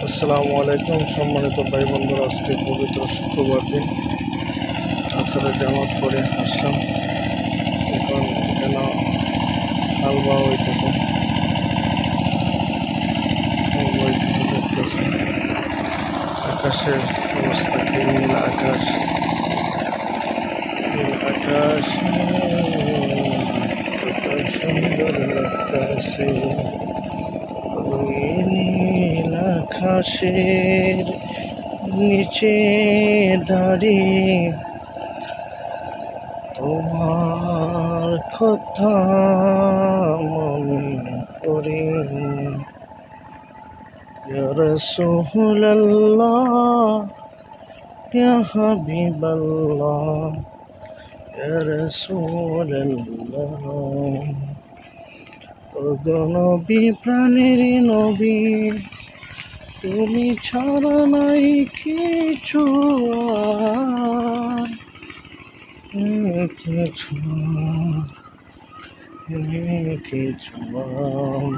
আসসালামু আলাইকুম সম্মানিত ভাই বন্ধুরা, আজকে পবিত্র শুক্রবার দিন আসরে জামাত পড়ে আসলাম। এখন এখানে হালবা হইতেছে, দেখতেছে আকাশের অবস্থা কি, নীল আকাশ, নীল আকাশ কত সুন্দর লাগতেছে। ওই নীল আকাশের নিচে দাঁড়িয়ে তোমার কথা মনে পড়ে। ইয়া রাসূলুল্লাহ, ইয়া হাবিবাল্লাহ, ইয়া রাসূলুল্লাহ, ওগো নবী, প্রাণের নবী, তুমি ছাড়া নাই কিছু আর, কিছু আর।